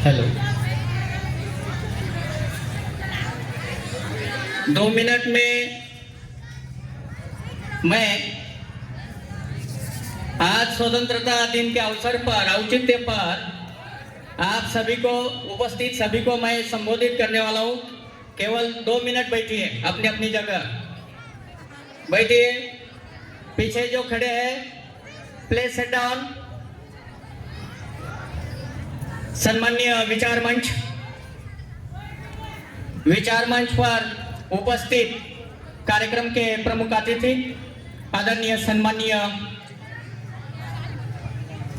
Hello. 2 minute में मैं आज स्वतंत्रता दिन के अवसर पर औचित्य पर आप सभी को उपस्थित सभी को मैं संबोधित करने वाला हूँ। केवल 2 मिनट बैठिए, अपनी अपनी जगह बैठिए। पीछे जो खड़े हैं प्लीज सिट डाउन। सम्माननीय विचार मंच पर उपस्थित कार्यक्रम के प्रमुख अतिथि आदरणीय सम्माननीय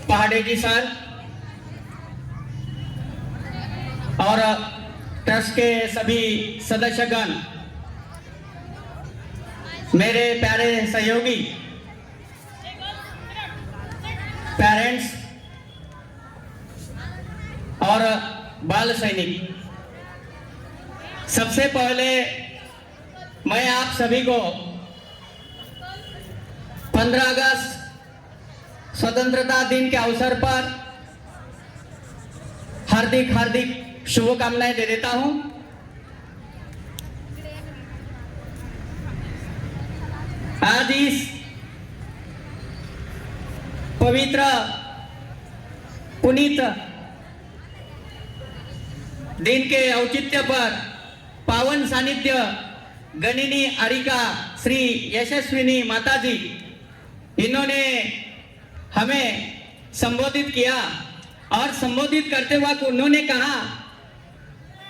पहाड़े जी सर और ट्रस्ट के सभी सदस्यगण, मेरे प्यारे सहयोगी, पेरेंट्स और बाल सैनिक, सबसे पहले मैं आप सभी को 15 अगस्त स्वतंत्रता दिन के अवसर पर हार्दिक हार्दिक शुभकामनाएं दे देता हूं। आज इस पवित्र पुनीत दिन के औचित्य पर पावन सानिध्य गणिनी अरिका श्री यशस्विनी माताजी, इन्होंने हमें संबोधित किया और संबोधित करते वक्त उन्होंने कहा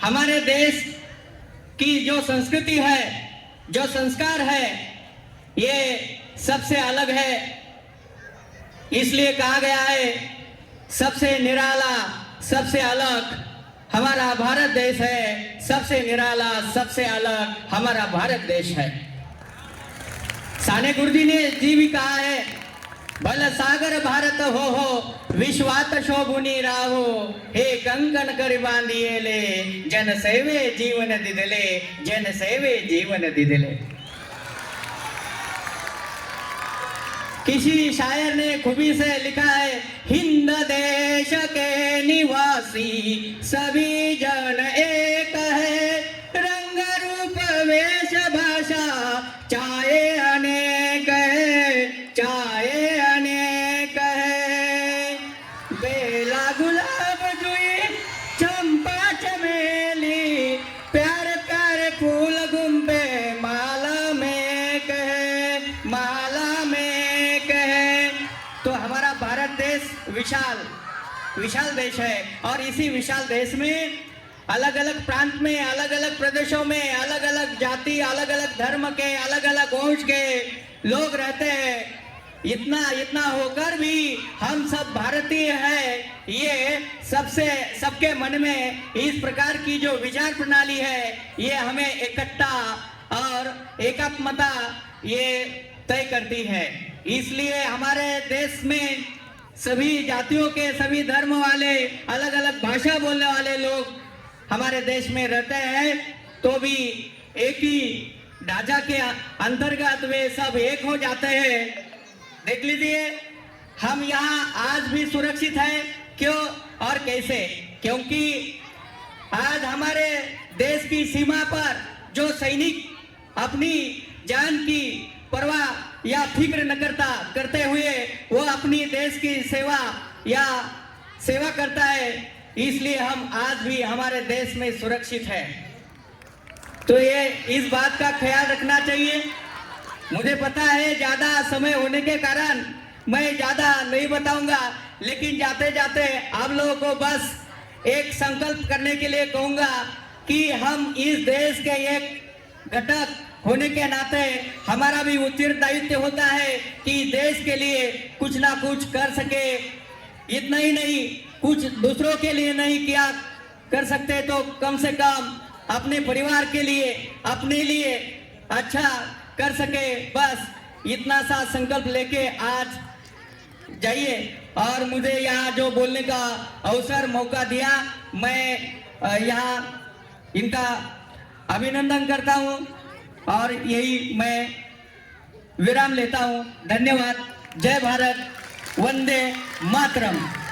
हमारे देश की जो संस्कृति है, जो संस्कार है, ये सबसे अलग है। इसलिए कहा गया है सबसे निराला, सबसे अलग हमारा भारत देश है। सबसे निराला, सबसे अलग हमारा भारत देश है। साने गुरुजी ने जी भी कहा है, बल सागर भारत हो विश्वात शोभुनी राहो, हे कंकण कर बांधिए ले, जन सेवे जीवन दिदले, जन सेवे जीवन दिदले। किसी शायर ने खूबी से लिखा है, हिंद देश के निवासी सभी जन एक है, रंग रूप वेश भाषा चाहे अनेक है, चाहे अनेक है। बेला गुलाब जुई चंपा चमेली, प्यार कर फूल गुंबे माला में कहे, माला में कहे। तो हमारा भारत देश विशाल देश है और इसी विशाल देश में अलग अलग प्रांत में, अलग अलग प्रदेशों में, अलग अलग जाति, अलग अलग धर्म के, अलग अलग वंश के लोग रहते हैं। इतना होकर भी हम सब भारतीय हैं। ये सबके मन में इस प्रकार की जो विचार प्रणाली है, ये हमें इकट्ठा और एकात्मता ये तय करती है। इसलिए हमारे देश में सभी जातियों के, सभी धर्म वाले, अलग अलग भाषा बोलने वाले लोग हमारे देश में रहते हैं, तो भी एक ही ढांचा के अंतर्गत वे सब एक हो जाते हैं। देख लीजिए, हम यहाँ आज भी सुरक्षित हैं। क्यों और कैसे? क्योंकि आज हमारे देश की सीमा पर जो सैनिक अपनी जान की परवाह या फिक्र न करते हुए वो अपनी देश की सेवा करता है, इसलिए हम आज भी हमारे देश में सुरक्षित है। तो ये इस बात का ख्याल रखना चाहिए। मुझे पता है ज्यादा समय होने के कारण मैं ज्यादा नहीं बताऊंगा, लेकिन जाते जाते आप लोगों को बस एक संकल्प करने के लिए कहूंगा कि हम इस देश के एक घटक होने के नाते हमारा भी उत्तरदायित्व होता है कि देश के लिए कुछ ना कुछ कर सके। इतना ही नहीं, कुछ दूसरों के लिए नहीं किया कर सकते तो कम से कम अपने परिवार के लिए, अपने लिए अच्छा कर सके। बस इतना सा संकल्प लेके आज जाइए। और मुझे यहाँ जो बोलने का अवसर मौका दिया, मैं यहाँ इनका अभिनंदन करता हूँ और यही मैं विराम लेता हूँ। धन्यवाद। जय भारत, वंदे मातरम।